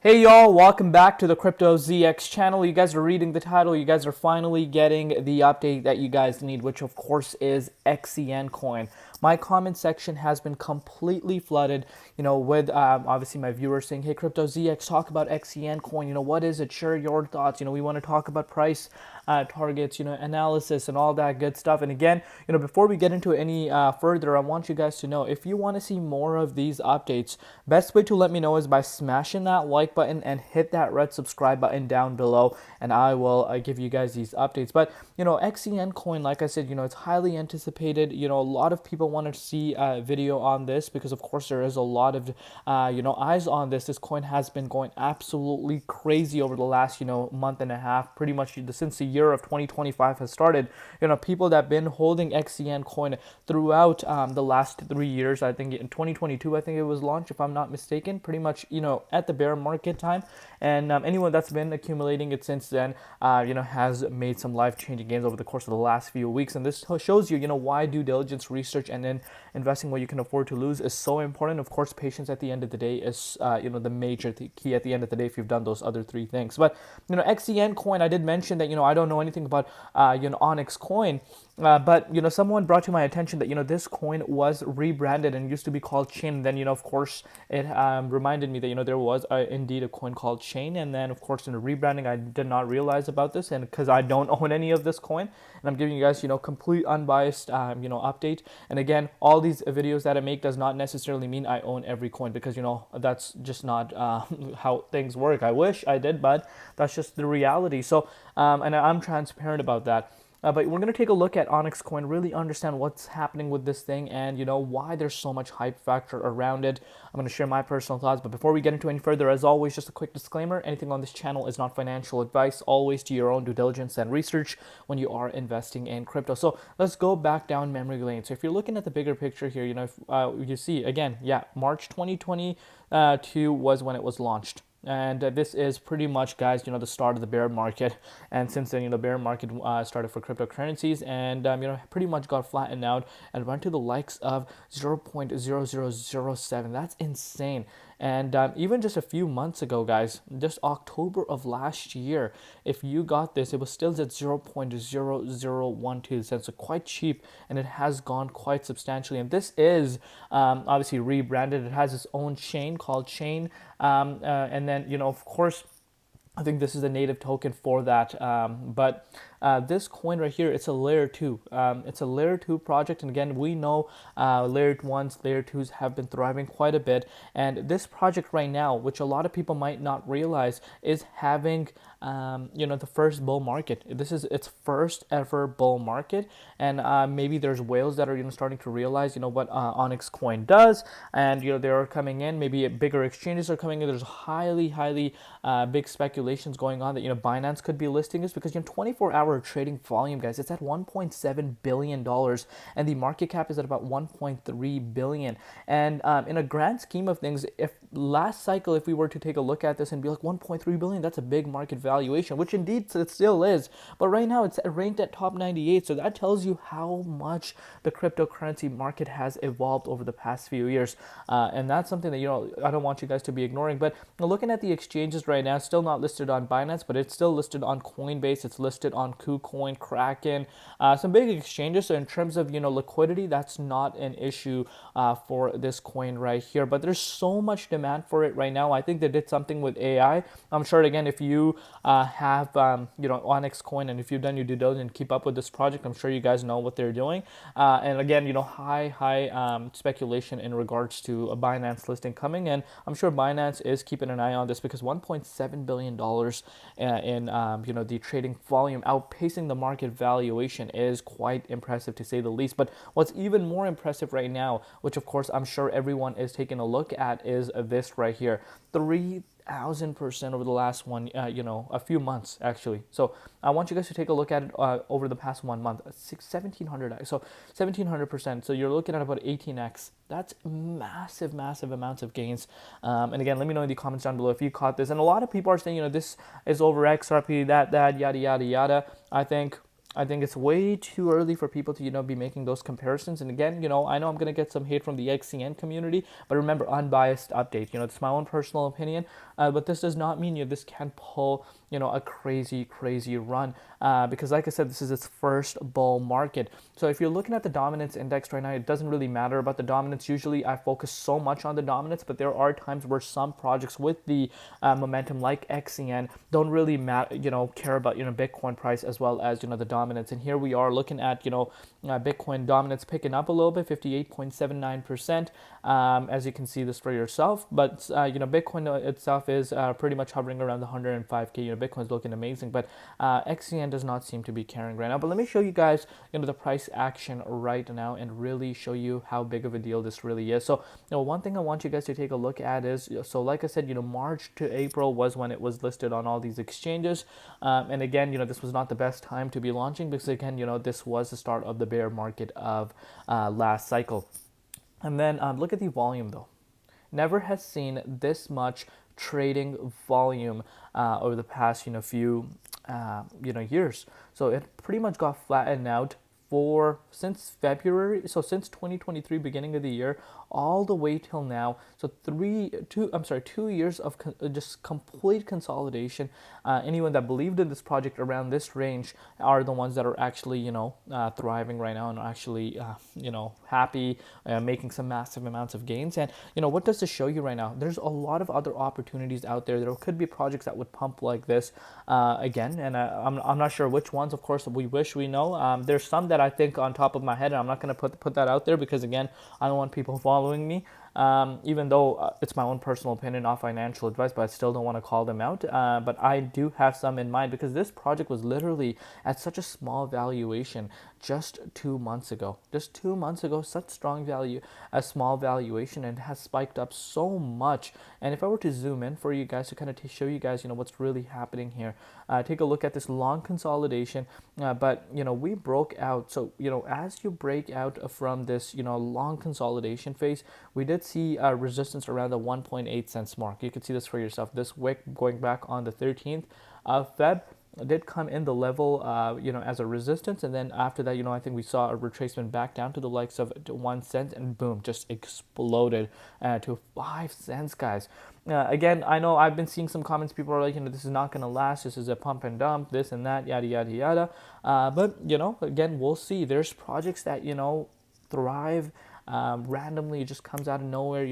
Hey y'all, welcome back to the Crypto ZX channel. You guys are reading the title. You guys are finally getting the update that you guys need, which of course is XCN coin. My comment section has been completely flooded, with obviously my viewers saying, hey, Crypto ZX, talk about XCN coin. What is it? Share your thoughts. We want to talk about price targets, analysis and all that good stuff. And again, before we get into any further, I want you guys to know, if you want to see more of these updates, best way to let me know is by smashing that like button and hit that red subscribe button down below, and I will give you guys these updates. But XCN coin, like I said, it's highly anticipated. A lot of people want to see a video on this because of course there is a lot of eyes on this. This coin has been going absolutely crazy over the last month and a half, pretty much since the year of 2025 has started. People that have been holding XCN coin throughout the last 3 years. I think in 2022, I think it was launched, if I'm not mistaken, pretty much at the bear market time. And anyone that's been accumulating it since then has made some life-changing gains over the course of the last few weeks. And this shows you why due diligence, research, and then investing what you can afford to lose is so important. Of course, patience at the end of the day is the major key at the end of the day if you've done those other three things. But XCN coin, I did mention that I don't know anything about Onyxcoin. But someone brought to my attention that this coin was rebranded and used to be called Chain. Then of course it reminded me that there was indeed a coin called Chain. And then of course in the rebranding, I did not realize about this, and because I don't own any of this coin, and I'm giving you guys complete unbiased update. And again, all these videos that I make does not necessarily mean I own every coin, because that's just not how things work. I wish I did, but that's just the reality. So and I'm transparent about that. But we're going to take a look at Onyxcoin, really understand what's happening with this thing, and why there's so much hype factor around it. I'm going to share my personal thoughts, but before we get into any further, as always, just a quick disclaimer: anything on this channel is not financial advice. Always do your own due diligence and research when you are investing in crypto. So let's go back down memory lane. So if you're looking at the bigger picture here, if you see again, yeah, March 2022 was when it was launched. And this is pretty much, guys, the start of the bear market. And since then, the bear market started for cryptocurrencies, and pretty much got flattened out and went to the likes of 0.0007. That's insane. And even just a few months ago, guys, just October of last year, if you got this, it was still at 0.0012 cents, so quite cheap, and it has gone quite substantially. And this is obviously rebranded. It has its own chain called Chain, and then of course, I think this is a native token for that. But this coin right here, it's a layer 2. It's a layer 2 project. And again, we know layer 1s, layer 2s have been thriving quite a bit. And this project right now, which a lot of people might not realize, is having the first bull market. This is its first ever bull market. And maybe there's whales that are starting to realize what Onyxcoin does, and they are coming in. Maybe bigger exchanges are coming in. There's highly big speculations going on that Binance could be listing this, because 24-hour trading volume, guys, it's at $1.7 billion, and the market cap is at about $1.3 billion. And in a grand scheme of things, if last cycle, if we were to take a look at this and be like, $1.3 billion, that's a big market valuation, which indeed it still is. But right now it's ranked at top 98, so that tells you how much the cryptocurrency market has evolved over the past few years. And that's something that I don't want you guys to be ignoring. But looking at the exchanges right now, still not listed on Binance, but it's still listed on Coinbase. It's listed on KuCoin, Kraken, some big exchanges. So in terms of liquidity, that's not an issue for this coin right here. But there's so much demand for it right now. I think they did something with AI. I'm sure, again, if you have Onyxcoin, and if you've done your due diligence and keep up with this project, I'm sure you guys know what they're doing. And again, high speculation in regards to a Binance listing coming, and I'm sure Binance is keeping an eye on this, because $1.7 billion in the trading volume, outpacing the market valuation, is quite impressive to say the least. But what's even more impressive right now, which of course I'm sure everyone is taking a look at, is this right here: 3,000% over the last a few months actually. So I want you guys to take a look at it over the past 1 month. 1,700, so 1,700%. So you're looking at about 18x. That's massive amounts of gains. And again, let me know in the comments down below if you caught this. And a lot of people are saying, this is over XRP, that, yada. I think it's way too early for people to, be making those comparisons. And again, I know I'm going to get some hate from the XCN community, but remember, unbiased update. It's my own personal opinion. but this does not mean this can pull a crazy run, because like I said, this is its first bull market. So if you're looking at the dominance index right now, it doesn't really matter about the dominance. Usually I focus so much on the dominance, but there are times where some projects with the momentum like XCN don't really care about Bitcoin price as well as the dominance. And here we are looking at Bitcoin dominance picking up a little bit, 58.79%, as you can see this for yourself. But Bitcoin itself is pretty much hovering around the 105k. Bitcoin's looking amazing, but XCN does not seem to be carrying right now. But let me show you guys the price action right now and really show you how big of a deal this really is. So one thing I want you guys to take a look at is, so like I said, March to April was when it was listed on all these exchanges, and again, this was not the best time to be launching, because again, this was the start of the bear market of last cycle. And then look at the volume though. Never has seen this much trading volume over the past few years. So it pretty much got flattened out since February, so since 2023, beginning of the year, all the way till now. So 2 years of just complete consolidation. Anyone that believed in this project around this range are the ones that are actually thriving right now and are actually happy, making some massive amounts of gains. And what does this show you right now? There's a lot of other opportunities out there. There could be projects that would pump like this again, and I'm not sure which ones. Of course, we wish we know. There's some that I think on top of my head, and I'm not going to put that out there, because again, I don't want people following me, even though it's my own personal opinion, not financial advice, but I still don't want to call them out. But I do have some in mind, because this project was literally at such a small valuation just 2 months ago. Just 2 months ago, such strong value, a small valuation, and it has spiked up so much. And if I were to zoom in for you guys to kind of show you guys, what's really happening here, take a look at this long consolidation. But we broke out. So as you break out from this long consolidation phase, we did see resistance around the 1.8 cents mark. You can see this for yourself. This wick going back on the 13th of Feb did come in the level, as a resistance, and then after that, I think we saw a retracement back down to the likes of 1 cent, and boom, just exploded to 5 cents, guys. Again, I know I've been seeing some comments. People are like, this is not going to last. This is a pump and dump, this and that, yada yada yada. But again, we'll see. There's projects that thrive. Randomly, it just comes out of nowhere.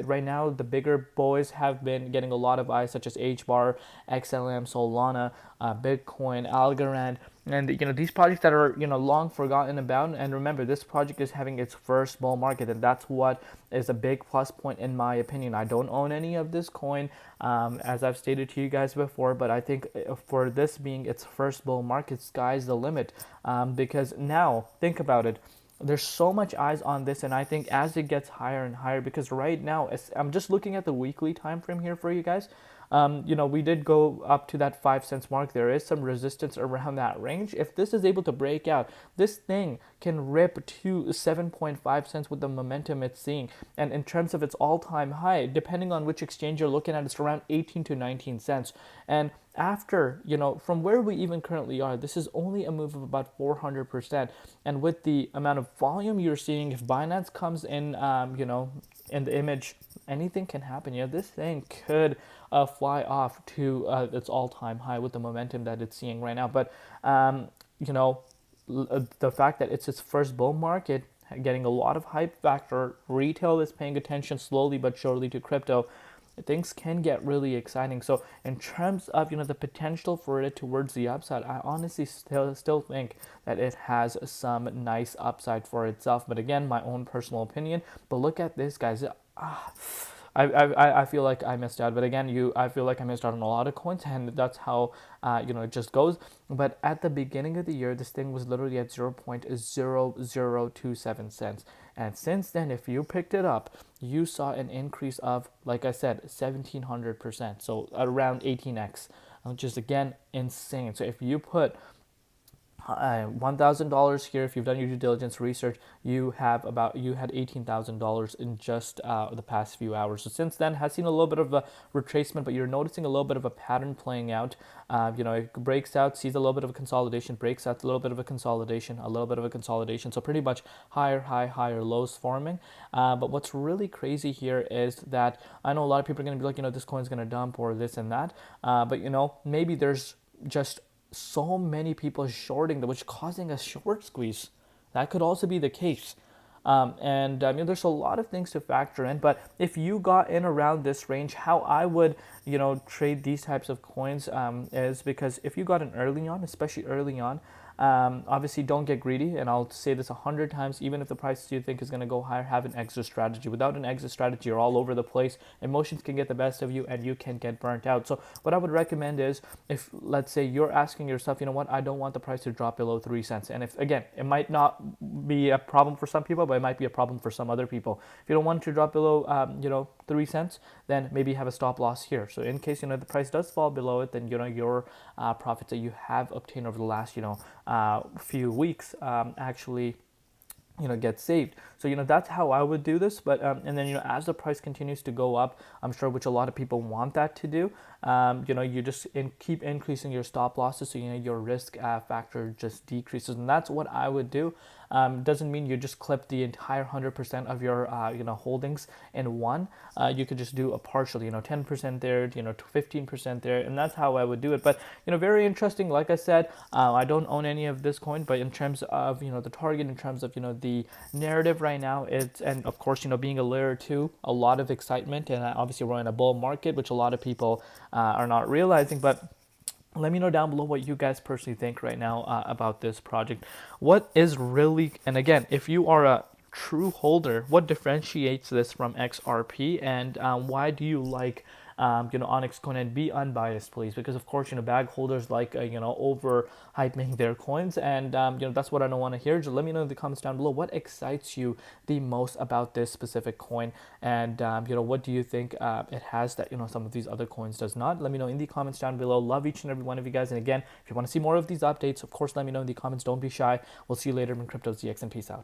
Right now the bigger boys have been getting a lot of eyes, such as HBAR, XLM, Solana, Bitcoin, Algorand, and these projects that are long forgotten about. And remember, this project is having its first bull market, and that's what is a big plus point in my opinion. I don't own any of this coin, as I've stated to you guys before, but I think for this being its first bull market, sky's the limit, because now think about it. There's so much eyes on this, and I think as it gets higher and higher, because right now I'm just looking at the weekly time frame here for you guys. We did go up to that 5 cents mark. There is some resistance around that range. If this is able to break out, this thing can rip to 7.5 cents with the momentum it's seeing. And in terms of its all-time high, depending on which exchange you're looking at, it's around 18 to 19 cents. And after, from where we even currently are, this is only a move of about 400%. And with the amount of volume you're seeing, if Binance comes in, in the image, anything can happen. This thing could fly off to its all-time high with the momentum that it's seeing right now. But, the fact that it's its first bull market, getting a lot of hype factor, retail is paying attention slowly but surely to crypto, things can get really exciting. So in terms of the potential for it towards the upside, I honestly still think that it has some nice upside for itself. But again, my own personal opinion. But look at this, guys. I feel like I missed out, but again, I feel like I missed out on a lot of coins, and that's how it just goes. But at the beginning of the year, this thing was literally at 0.0027 cents, and since then, if you picked it up, you saw an increase of, like I said, 1700%, so around 18x, which is again insane. So if you put $1,000 here. If you've done your due diligence research, you had $18,000 in just the past few hours. So since then, has seen a little bit of a retracement, but you're noticing a little bit of a pattern playing out. It breaks out, sees a little bit of a consolidation, breaks out, a little bit of a consolidation, a little bit of a consolidation. So pretty much higher high, higher lows forming. But what's really crazy here is that I know a lot of people are going to be like, this coin's going to dump or this and that. But maybe there's just so many people shorting, which causing a short squeeze. That could also be the case. There's a lot of things to factor in, but if you got in around this range, how I would, trade these types of coins is because if you got in early on, especially early on, obviously don't get greedy, and I'll say this 100 times, even if the price you think is going to go higher, have an exit strategy. Without an exit strategy, you're all over the place. Emotions can get the best of you and you can get burnt out. So what I would recommend is, if let's say you're asking yourself, I don't want the price to drop below 3 cents. And if, again, it might not be a problem for some people, but it might be a problem for some other people. If you don't want it to drop below, 3 cents, then maybe have a stop loss here. So in case, the price does fall below it, then, your profits that you have obtained over the last, few weeks actually get saved. So that's how I would do this. But and then as the price continues to go up, I'm sure, which a lot of people want that to do, you just keep increasing your stop losses, so your risk factor just decreases, and that's what I would do. Doesn't mean you just clip the entire 100% of your holdings in one. You could just do a partial, 10% there, 15% there, and that's how I would do it. But very interesting. Like I said, I don't own any of this coin, but in terms of the target, in terms of the narrative right now, and of course being a layer 2, a lot of excitement, and obviously we're in a bull market, which a lot of people are not realizing. But let me know down below what you guys personally think right now about this project. What is really, and again, if you are a true holder, what differentiates this from XRP, and why do you like Onyxcoin? And be unbiased, please, because of course bag holders like over hyping their coins, and that's what I don't want to hear. Just let me know in the comments down below what excites you the most about this specific coin, and what do you think it has that some of these other coins does not. Let me know in the comments down below. Love each and every one of you guys, and again, if you want to see more of these updates, of course let me know in the comments. Don't be shy. We'll see you later in Crypto ZX, and peace out.